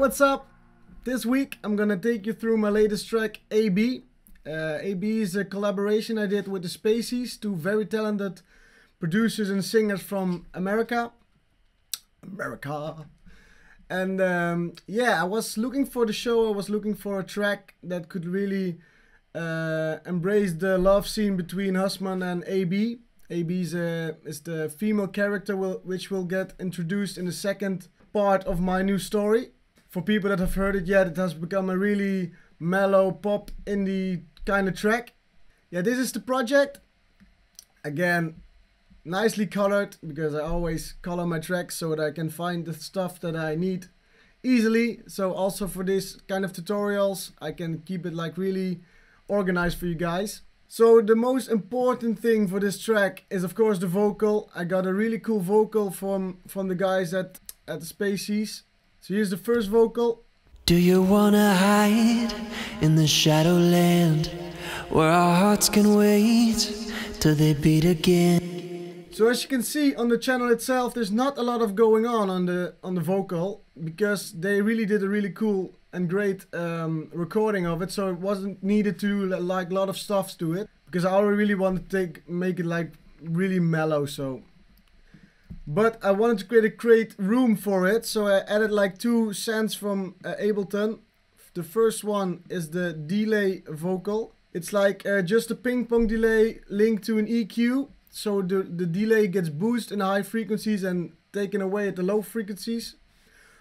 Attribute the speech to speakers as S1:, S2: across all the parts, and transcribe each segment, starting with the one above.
S1: what's up? This week I'm gonna take you through my latest track, AB. AB is a collaboration I did with the Spaceys, two very talented producers and singers from America. And yeah, I was looking for the show, I was looking for a track that could really embrace the love scene between Husman and AB. AB is the female character which will get introduced in the second part of my new story. For people that have heard it yet, it has become a really mellow pop indie kind of track. Yeah, this is the project. Again, nicely colored, because I always color my tracks so that I can find the stuff that I need easily. So also for this kind of tutorials, I can keep it like really organized for you guys. So the most important thing for this track is of course the vocal. I got a really cool vocal from the guys at the Spaceys. So here's the first vocal.
S2: Do you wanna hide in the shadowland where our hearts can wait till they beat again?
S1: So as you can see on the channel itself, there's not a lot of going on the vocal, because they really did a really cool and great recording of it, so it wasn't needed to do like a lot of stuff to it, because I really wanted to make it like really mellow. So, but I wanted to create room for it, so I added like two sends from Ableton. The first one is the delay vocal. It's like just a ping pong delay linked to an EQ, so the delay gets boosted in the high frequencies and taken away at the low frequencies.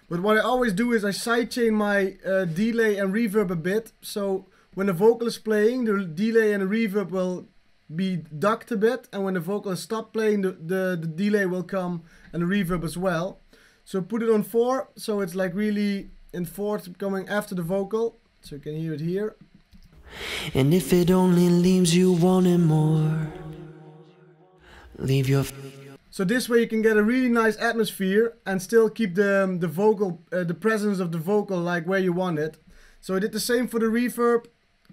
S1: But what I always do is I sidechain my delay and reverb a bit, so when the vocal is playing, the delay and the reverb will be ducked a bit, and when the vocal is stopped playing, the delay will come and the reverb as well. So put it on 4, so it's like really in 4th coming after the vocal, so you can hear it here.
S2: And if it only leaves you wanting more, leave your...
S1: So this way you can get a really nice atmosphere and still keep the vocal, the presence of the vocal like where you want it. So I did the same for the reverb.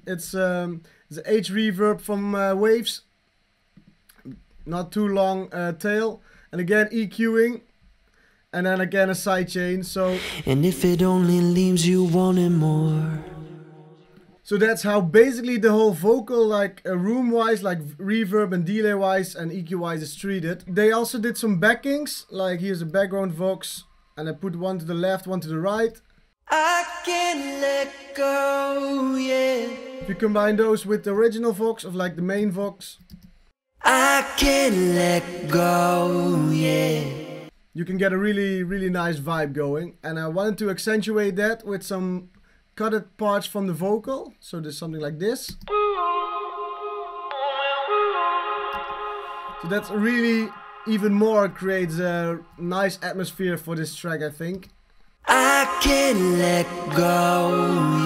S1: It's the H reverb from Waves, not too long tail, and again EQing, and then again a sidechain. So
S2: and if it only leaves you wanting more.
S1: So that's how basically the whole vocal, like room-wise, like reverb and delay-wise and EQ-wise, is treated. They also did some backings, like here's a background vox, and I put one to the left, one to the right.
S2: I can't let go, yeah.
S1: If you combine those with the original vox of like the main vox,
S2: I can't let go, yeah,
S1: you can get a really nice vibe going. And I wanted to accentuate that with some cutted parts from the vocal, so there's something like this. So that's really even more creates a nice atmosphere for this track, I think.
S2: I can't let go,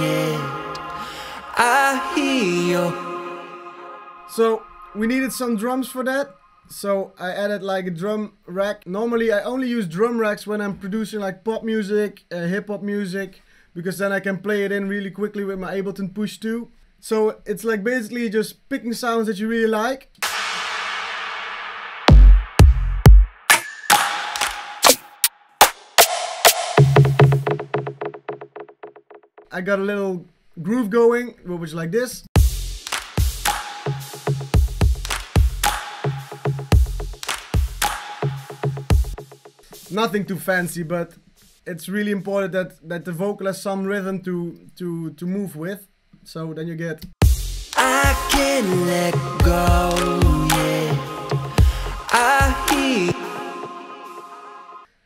S2: yeah, I hear you.
S1: So we needed some drums for that, so I added like a drum rack. Normally I only use drum racks when I'm producing like pop music, hip-hop music, because then I can play it in really quickly with my Ableton Push 2. So it's like basically just picking sounds that you really like. I got a little groove going, which is like this. Nothing too fancy, but it's really important that the vocal has some rhythm to move with. So then you get...
S2: I can't let go, yeah, I hear.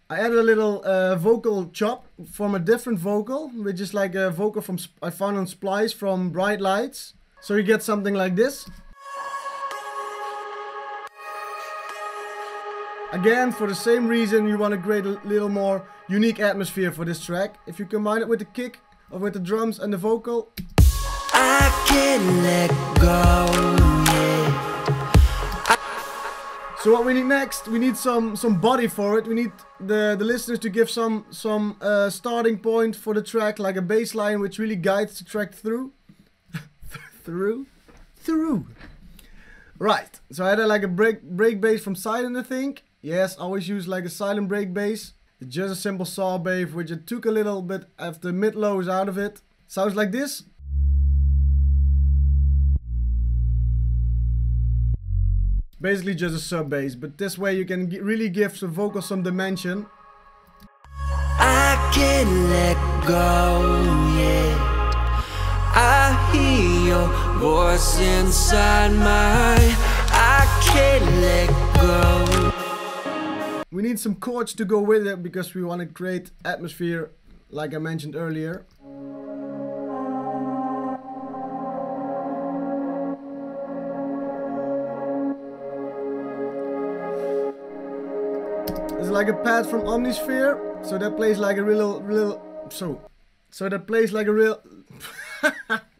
S1: I added a little vocal chop from a different vocal, which is like a vocal from I found on Splice from Bright Lights. So you get something like this. Again, for the same reason, you want to create a little more unique atmosphere for this track. If you combine it with the kick, or with the drums and the vocal.
S2: I can't let go, yeah.
S1: So what we need next, we need some body for it. We need the listeners to give some starting point for the track, like a bass line which really guides the track through. through. Right, so I had like a break bass from Silent, I think. Yes, always use like a silent break bass. It's just a simple saw wave, which I took a little bit of the mid-lows out of it. Sounds like this. Basically just a sub bass, but this way you can really give the vocal some dimension.
S2: I can't let go yet. I hear your voice inside my. I can't let go.
S1: We need some chords to go with it because we want to create atmosphere, like I mentioned earlier. It's like a pad from Omnisphere, so that plays like a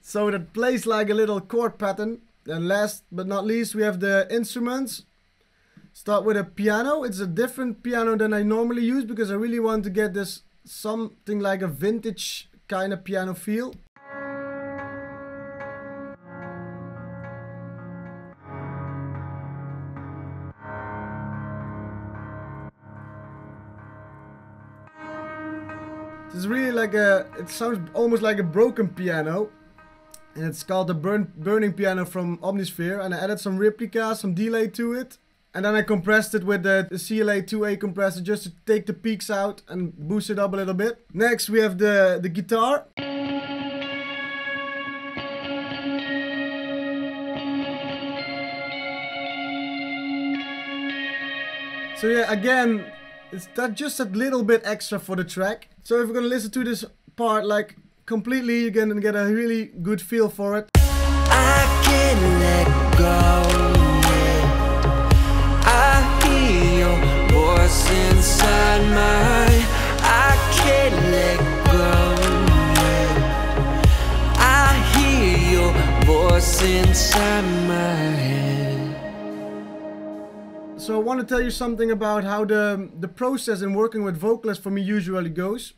S1: so that plays like a little chord pattern. And last but not least, we have the instruments. Start with a piano. It's a different piano than I normally use because I really want to get this something like a vintage kind of piano feel. It's really like it sounds almost like a broken piano. And it's called the Burning Piano from Omnisphere. And I added some replica, some delay to it. And then I compressed it with the CLA 2A compressor just to take the peaks out and boost it up a little bit. Next we have the guitar. So yeah, again, it's just a little bit extra for the track. So if we're gonna listen to this part like completely, you're gonna get a really good feel for it.
S2: I can't let go. I hear your voice inside my. I can't let go. I hear your voice inside my head.
S1: So I want to tell you something about how the process in working with vocalists for me usually goes.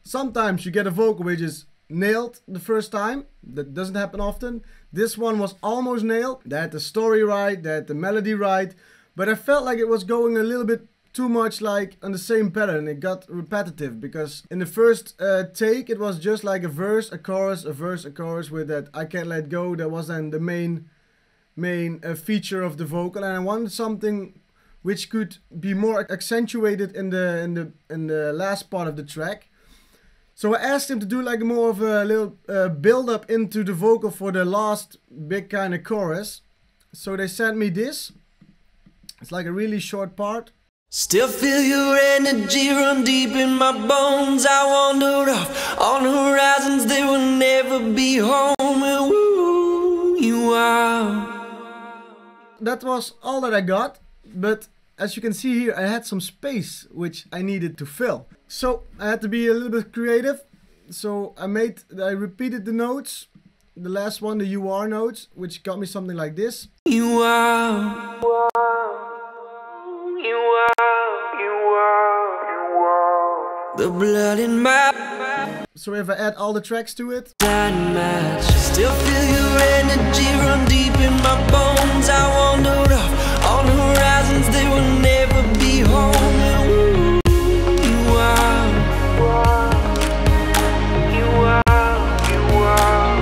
S1: Sometimes you get a vocal which is nailed the first time. That doesn't happen often. This one was almost nailed. They had the story right, they had the melody right. But I felt like it was going a little bit too much like on the same pattern. It got repetitive because in the first take it was just like a verse, a chorus, a verse, a chorus with that I can't let go. That was then the main feature of the vocal, and I wanted something which could be more accentuated in the last part of the track. So I asked him to do like more of a little build up into the vocal for the last big kind of chorus. So they sent me this. It's like a really short part.
S2: Still feel your energy run deep in my bones. I wandered off on horizons that will never be home. And woo, you are.
S1: That was all that I got, but as you can see here, I had some space which I needed to fill. So I had to be a little bit creative. So I repeated the notes, the last one, the you are notes, which got me something like this.
S2: You are. You are. The blood in my.
S1: So if I add all the tracks to it.
S2: Match. Still feel your energy run deep in my bones. I wandered off on horizons they will never be home. And ooh, you are. You are. You are.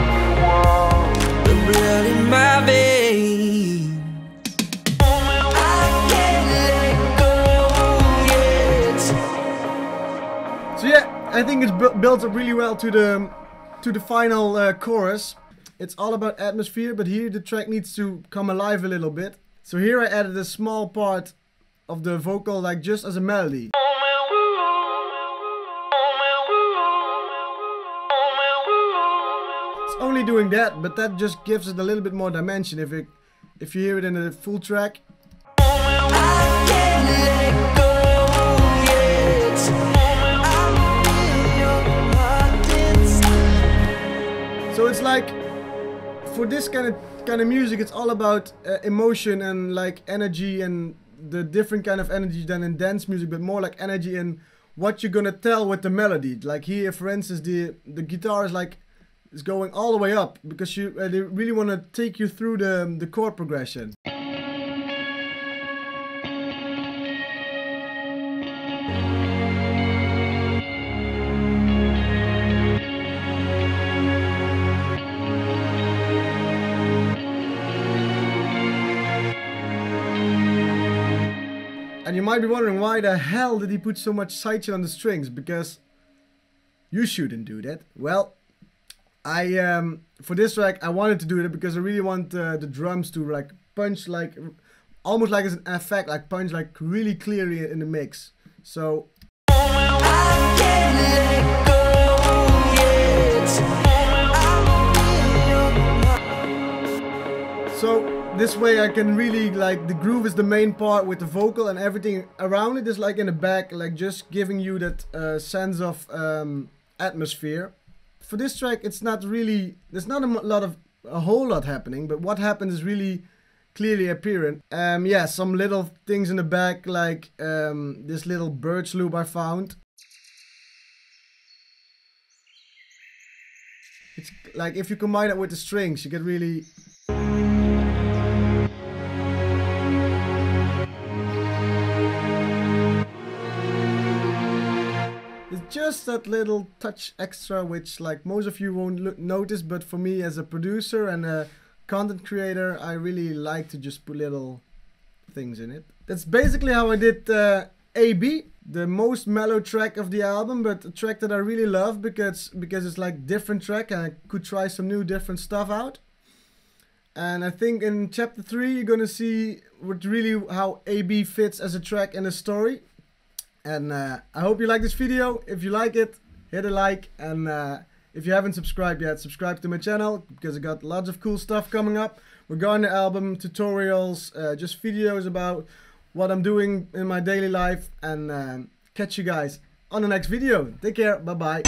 S2: The blood in my veins. I can't let go yet.
S1: So yeah, I think it's built up really well to the final chorus. It's all about atmosphere, but here the track needs to come alive a little bit. So here I added a small part of the vocal, like just as a melody. It's only doing that, but that just gives it a little bit more dimension if you hear it in the full track. So it's like, for this kind of music, it's all about emotion and like energy, and the different kind of energy than in dance music, but more like energy and what you're gonna tell with the melody. Like here, for instance, the guitar is going all the way up because they really want to take you through the chord progression. And you might be wondering, why the hell did he put so much sidechain on the strings? Because you shouldn't do that. Well, for this track I wanted to do it because I really want the drums to like punch, like almost like as an effect, like punch like really clearly in the mix. So this way I can really, like, the groove is the main part with the vocal, and everything around it is like in the back, like just giving you that sense of atmosphere. For this track it's not really, there's not a whole lot happening, but what happens is really clearly apparent. Yeah, some little things in the back, like this little birch loop I found. It's like if you combine it with the strings, you get really... It's just that little touch extra, which like most of you won't notice, but for me as a producer and a content creator, I really like to just put little things in it. That's basically how I did AB, the most mellow track of the album, but a track that I really love because it's like different track and I could try some new different stuff out. And I think in chapter 3 you're gonna see what really how AB fits as a track in a story. And I hope you like this video. If you like it, hit a like, and if you haven't subscribed yet, subscribe to my channel because I got lots of cool stuff coming up regarding the album, tutorials, just videos about what I'm doing in my daily life, and catch you guys on the next video. Take care, bye bye.